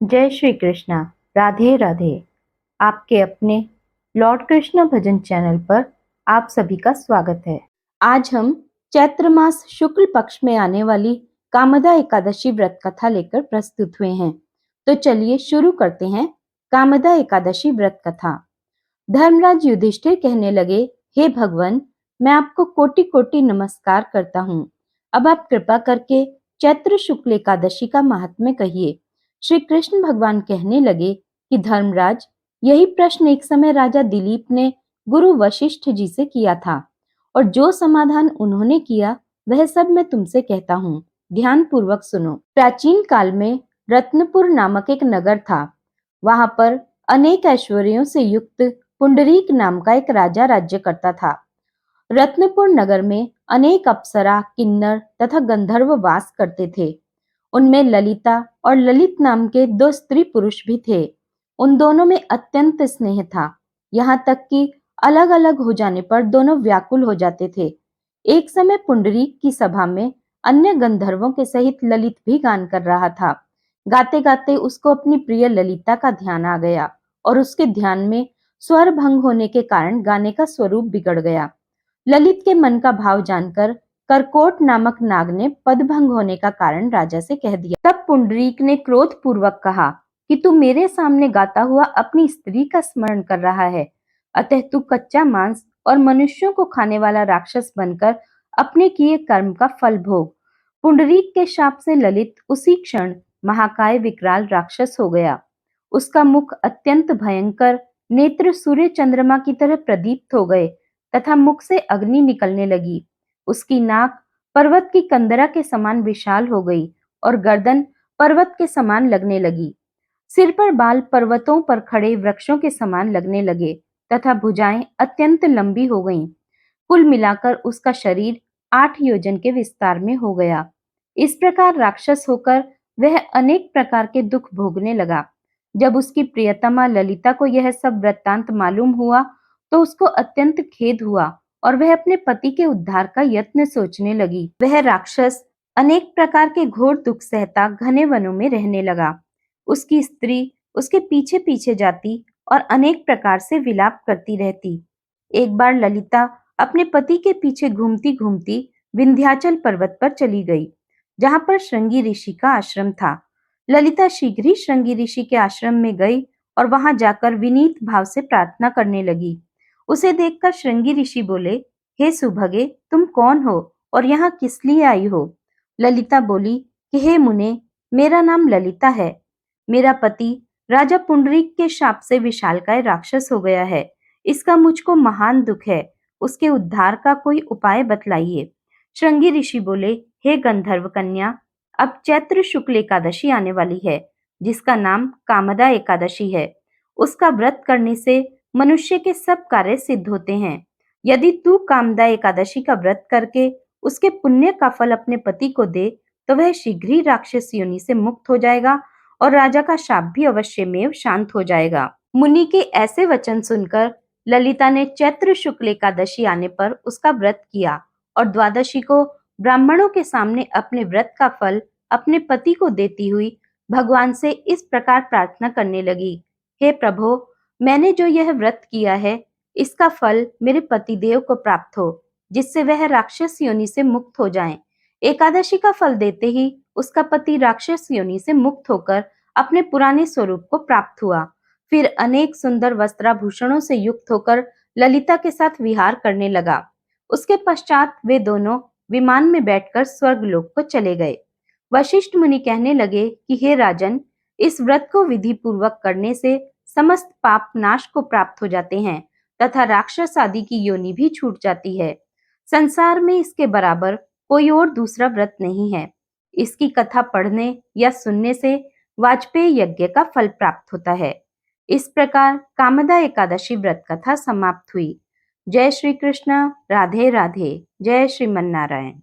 जय श्री कृष्णा। राधे राधे। आपके अपने लॉर्ड कृष्ण भजन चैनल पर आप सभी का स्वागत है। आज हम चैत्र मास शुक्ल पक्ष में आने वाली कामदा एकादशी व्रत कथा लेकर प्रस्तुत हुए हैं। तो चलिए शुरू करते हैं कामदा एकादशी व्रत कथा। धर्मराज युधिष्ठिर कहने लगे, हे भगवान, मैं आपको कोटि कोटि नमस्कार करता हूँ। अब आप कृपा करके चैत्र शुक्ल एकादशी का महात्म्य कहिए। श्री कृष्ण भगवान कहने लगे कि धर्मराज, यही प्रश्न एक समय राजा दिलीप ने गुरु वशिष्ठ जी से किया था, और जो समाधान उन्होंने किया वह सब मैं तुमसे कहता हूँ। ध्यान पूर्वक सुनो। प्राचीन काल में रत्नपुर नामक एक नगर था। वहां पर अनेक ऐश्वर्यों से युक्त पुंडरीक नाम का एक राजा राज्य करता था। रत्नपुर नगर में अनेक अप्सरा, किन्नर तथा गंधर्व वास करते थे। उनमें ललिता और ललित नाम के दो स्त्री पुरुष भी थे। उन दोनों में अत्यंत स्नेह था, यहाँ तक कि अलग अलग हो जाने पर दोनों व्याकुल हो जाते थे। एक समय पुंडरीक की सभा में अन्य गंधर्वों के सहित ललित भी गान कर रहा था। गाते गाते उसको अपनी प्रिय ललिता का ध्यान आ गया, और उसके ध्यान में स्वर भंग होने के कारण गाने का स्वरूप बिगड़ गया। ललित के मन का भाव जानकर करकोट नामक नाग ने पदभंग होने का कारण राजा से कह दिया। तब पुंडरीक ने क्रोध पूर्वक कहा कि तू मेरे सामने गाता हुआ अपनी स्त्री का स्मरण कर रहा है, अतः तू कच्चा मांस और मनुष्यों को खाने वाला राक्षस बनकर अपने किए कर्म का फल भोग। पुंडरीक के शाप से ललित उसी क्षण महाकाय विकराल राक्षस हो गया। उसका मुख अत्यंत भयंकर, नेत्र सूर्य चंद्रमा की तरह प्रदीप्त हो गए तथा मुख से अग्नि निकलने लगी। उसकी नाक पर्वत की कंदरा के समान विशाल हो गई और गर्दन पर्वत के समान लगने लगी। सिर पर बाल पर्वतों पर खड़े वृक्षों के समान लगने लगे तथा भुजाएं अत्यंत लंबी हो गईं। कुल मिलाकर उसका शरीर 8 योजन के विस्तार में हो गया। इस प्रकार राक्षस होकर वह अनेक प्रकार के दुख भोगने लगा। जब उसकी प्रियतमा ललिता को यह सब वृत्तांत मालूम हुआ तो उसको अत्यंत खेद हुआ और वह अपने पति के उद्धार का यत्न सोचने लगी। वह राक्षस अनेक प्रकार के घोर दुख सहता घने वनों में रहने लगा। उसकी स्त्री उसके पीछे पीछे जाती और अनेक प्रकार से विलाप करती रहती। एक बार ललिता अपने पति के पीछे घूमती घूमती विंध्याचल पर्वत पर चली गई, जहां पर श्रृंगी ऋषि का आश्रम था। ललिता शीघ्र ही श्रृंगी ऋषि के आश्रम में गई और वहां जाकर विनीत भाव से प्रार्थना करने लगी। उसे देखकर श्रृंगी ऋषि बोले, हे सुभगे, तुम कौन हो और यहाँ किस लिए आई हो? ललिता बोली कि हे मुने, मेरा नाम ललिता है। मेरा पति राजा पुंडरीक के शाप से विशालकाय राक्षस हो गया है। इसका मुझको महान दुख है। उसके उद्धार का कोई उपाय बतलाइए। श्रृंगी ऋषि बोले, हे गंधर्व कन्या, अब चैत्र शुक्ल एकादशी आने वाली है, जिसका नाम कामदा एकादशी है। उसका व्रत करने से मनुष्य के सब कार्य सिद्ध होते हैं। यदि तू कामदा एकादशी का व्रत करके उसके पुण्य का फल अपने पति को दे, तो वह शीघ्र ही राक्षस योनि से मुक्त हो जाएगा और राजा का शाप भी अवश्य में शांत हो जाएगा। मुनि के ऐसे वचन सुनकर ललिता ने चैत्र शुक्ल एकादशी आने पर उसका व्रत किया और द्वादशी को ब्राह्मणों के सामने अपने व्रत का फल अपने पति को देती हुई भगवान से इस प्रकार प्रार्थना करने लगी, हे प्रभु, मैंने जो यह व्रत किया है, इसका फल मेरे पतिदेव को प्राप्त हो, जिससे वह राक्षस योनि से मुक्त हो जाएं। एकादशी का फल देते ही उसका पति राक्षस योनि से मुक्त होकर अपने पुराने स्वरूप को प्राप्त हुआ। फिर अनेक सुंदर वस्त्राभूषणों से युक्त होकर ललिता के साथ विहार करने लगा। उसके पश्चात वे दोनों विमान में बैठकर स्वर्गलोक को चले गए। वशिष्ठ मुनि कहने लगे कि हे राजन, इस व्रत को विधि पूर्वक करने से समस्त पाप नाश को प्राप्त हो जाते हैं तथा राक्षस आदि की योनि भी छूट जाती है। संसार में इसके बराबर कोई और दूसरा व्रत नहीं है। इसकी कथा पढ़ने या सुनने से वाजपेयी यज्ञ का फल प्राप्त होता है। इस प्रकार कामदा एकादशी व्रत कथा समाप्त हुई। जय श्री कृष्ण। राधे राधे। जय श्रीमन नारायण।